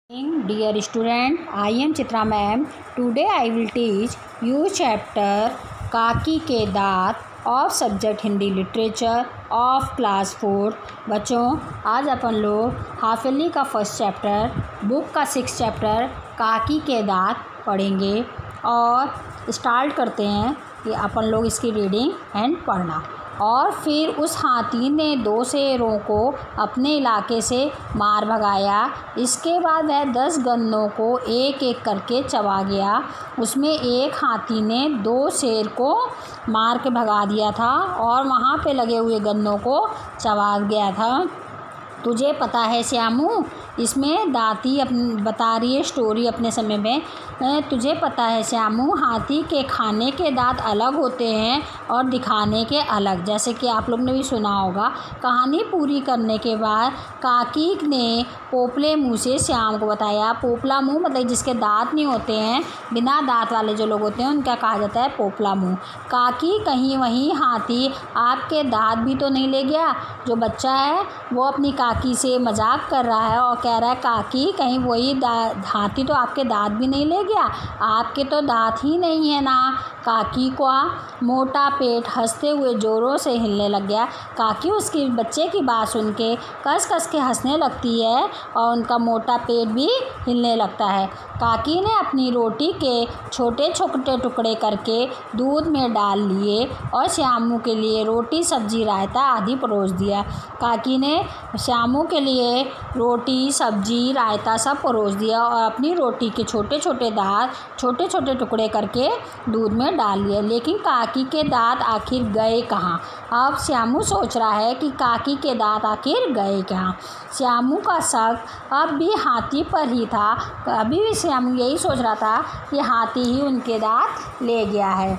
Dear student, I am Chitra ma'am. Today I will teach you chapter काकी के दांत of subject Hindi literature of class 4। बच्चों, आज अपन लोग हाफ ईयरली का फर्स्ट चैप्टर बुक का 6 चैप्टर काकी के दांत पढ़ेंगे और स्टार्ट करते हैं कि अपन लोग इसकी रीडिंग एंड पढ़ना। और फिर उस हाथी ने 2 शेरों को अपने इलाके से मार भगाया। इसके बाद वह 10 गन्नों को एक एक करके चबा गया। उसमें एक हाथी ने 2 शेर को मार के भगा दिया था और वहाँ पे लगे हुए गन्नों को चबा गया था। तुझे पता है श्यामू, इसमें दाती बता रही है स्टोरी अपने समय में। तुझे पता है श्यामू, हाथी के खाने के दांत अलग होते हैं और दिखाने के अलग। जैसे कि आप लोग ने भी सुना होगा। कहानी पूरी करने के बाद काकी ने पोपले मुंह से श्याम को बताया। पोपला मुंह मतलब जिसके दांत नहीं होते हैं, बिना दांत वाले जो लोग होते हैं उनका कहा जाता है पोपला मुंह। काकी, कहीं वहीं हाथी आपके दांत भी तो नहीं ले गया? जो बच्चा है वो अपनी काकी से मजाक कर रहा है और कह रहा है काकी, कहीं वही हाथी तो आपके दांत भी नहीं ले गया? आपके तो दांत ही नहीं है ना। काकी का मोटा पेट हंसते हुए जोरों से हिलने लग गया। काकी उसकी बच्चे की बात सुन के कस कस के हंसने लगती है और उनका मोटा पेट भी हिलने लगता है। काकी ने अपनी रोटी के छोटे छोटे टुकड़े करके दूध में डाल लिए और श्यामू के लिए रोटी सब्जी रायता आदि परोस दिया। काकी ने श्यामू के लिए रोटी सब्जी रायता सब परोस दिया और अपनी रोटी के छोटे छोटे दांत छोटे छोटे टुकड़े करके दूध में डाल लिए। लेकिन काकी के दांत आखिर गए कहाँ? अब श्यामू सोच रहा है कि काकी के दांत आखिर गए कहाँ। श्यामू का शक अब भी हाथी पर ही था। अभी भी श्यामू यही सोच रहा था कि हाथी ही उनके दांत ले गया है।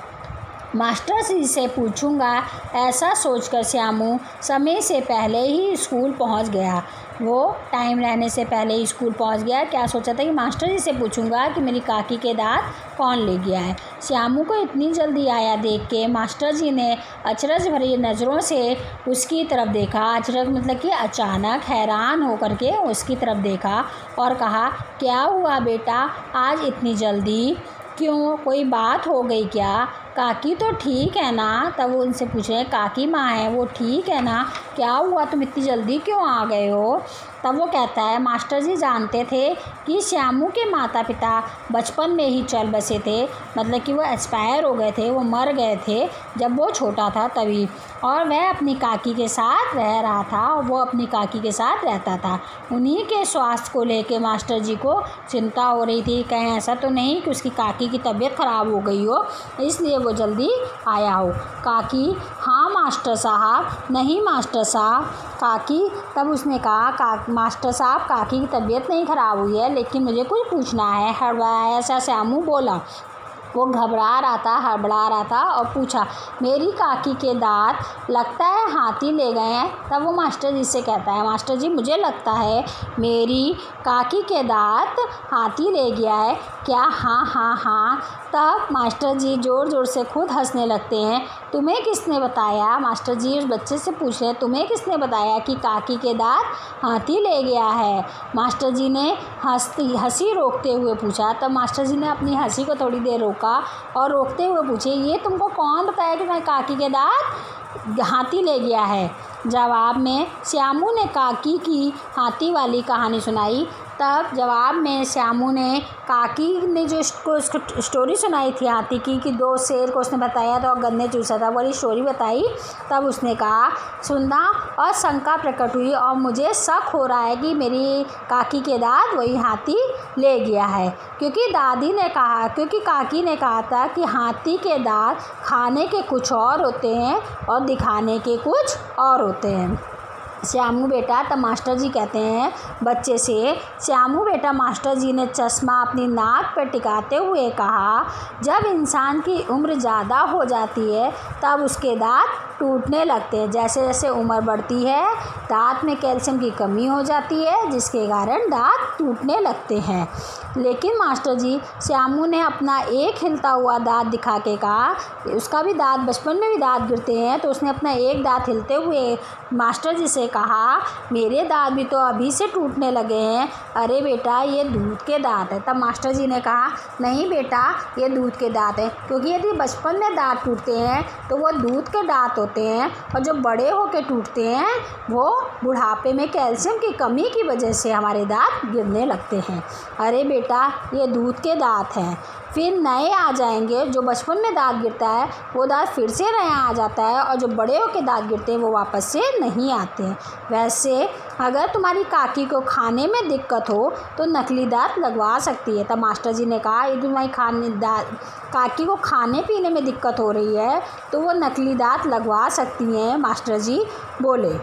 मास्टर जी से पूछूंगा, ऐसा सोचकर श्यामू समय से पहले ही स्कूल पहुंच गया। वो टाइम रहने से पहले ही स्कूल पहुंच गया। क्या सोचा था कि मास्टर जी से पूछूंगा कि मेरी काकी के दांत कौन ले गया है। श्यामू को इतनी जल्दी आया देख के मास्टर जी ने अचरज भरी नज़रों से उसकी तरफ देखा। अचरज मतलब कि अचानक हैरान होकर के उसकी तरफ देखा और कहा, क्या हुआ बेटा, आज इतनी जल्दी क्यों? कोई बात हो गई क्या? काकी तो ठीक है ना? तब वो उनसे पूछे, काकी माँ है वो ठीक है ना? क्या हुआ, तुम इतनी जल्दी क्यों आ गए हो? तब वो कहता है, मास्टर जी जानते थे कि श्यामू के माता पिता बचपन में ही चल बसे थे। मतलब कि वो एक्सपायर हो गए थे, वो मर गए थे जब वो छोटा था तभी। और वह अपनी काकी के साथ रह रहा था और वो अपनी काकी के साथ रहता था। उन्हीं के स्वास्थ्य को लेके मास्टर जी को चिंता हो रही थी। कहीं ऐसा तो नहीं कि उसकी काकी की तबीयत ख़राब हो गई हो, इसलिए वो जल्दी आया हो। काकी, हाँ मास्टर साहब। नहीं मास्टर साहब। काकी, तब उसने कहा, मास्टर साहब काकी की तबीयत नहीं ख़राब हुई है, लेकिन मुझे कुछ पूछना है। हड़बड़ाया सा श्यामू बोला। वो घबरा रहा था, हड़बड़ा रहा था और पूछा, मेरी काकी के दांत लगता है हाथी ले गए हैं। तब वो मास्टर जी से कहता है, मास्टर जी मुझे लगता है मेरी काकी के दांत हाथी ले गया है। क्या? हाँ हाँ हाँ। तब मास्टर जी ज़ोर ज़ोर से खुद हंसने लगते हैं। तुम्हें किसने बताया? मास्टर जी उस बच्चे से पूछ रहे हैं, तुम्हें किसने बताया कि काकी के दांत हाथी ले गया है? मास्टर जी ने हंसी रोकते हुए पूछा। तब मास्टर जी ने अपनी हंसी को थोड़ी देर रोका और रोकते हुए पूछे, ये तुमको कौन बताया कि मैं काकी के दांत हाथी ले गया है? जवाब में श्यामू ने काकी की हाथी वाली कहानी सुनाई। तब जवाब में श्यामू ने काकी ने जो स्टोरी सुनाई थी हाथी की कि 2 शेर को उसने बताया था और गन्ने चूसा था, वाली स्टोरी बताई। तब उसने कहा, सुनना और शंका प्रकट हुई और मुझे शक हो रहा है कि मेरी काकी के दांत वही हाथी ले गया है। क्योंकि काकी ने कहा था कि हाथी के दांत खाने के कुछ और होते हैं और दिखाने के कुछ और होते हैं। श्यामू बेटा, तब मास्टर जी कहते हैं बच्चे से, श्यामू बेटा, मास्टर जी ने चश्मा अपनी नाक पर टिकाते हुए कहा, जब इंसान की उम्र ज़्यादा हो जाती है तब उसके दांत टूटने लगते हैं। जैसे जैसे उम्र बढ़ती है दांत में कैल्शियम की कमी हो जाती है, जिसके कारण दांत टूटने लगते हैं। लेकिन मास्टर जी, श्यामू ने अपना एक हिलता हुआ दांत दिखा के कहा, उसका भी दांत, बचपन में भी दांत गिरते हैं, तो उसने अपना एक दांत हिलते हुए मास्टर जी से कहा, मेरे दांत भी तो अभी से टूटने लगे हैं। अरे बेटा, ये दूध के दांत है। तब मास्टर जी ने कहा, नहीं बेटा, ये दूध के दांत है, क्योंकि यदि बचपन में दांत टूटते हैं तो वो दूध के दांत होते हैं, और जो बड़े होकर टूटते हैं वो बुढ़ापे में कैल्शियम की कमी की वजह से हमारे दांत गिरने लगते हैं। अरे बेटा, ये दूध के दांत हैं। फिर नए आ जाएंगे, जो बचपन में दांत गिरता है वो दांत फिर से नया आ जाता है, और जो बड़े होकर दांत गिरते हैं वो वापस से नहीं आते हैं। वैसे अगर तुम्हारी काकी को खाने में दिक्कत हो तो नकली दांत लगवा सकती है। तब मास्टर जी ने कहा, यदि तुम्हारी काकी को खाने पीने में दिक्कत हो रही है तो वो नकली दांत लगवा सकती हैं, मास्टर जी बोले।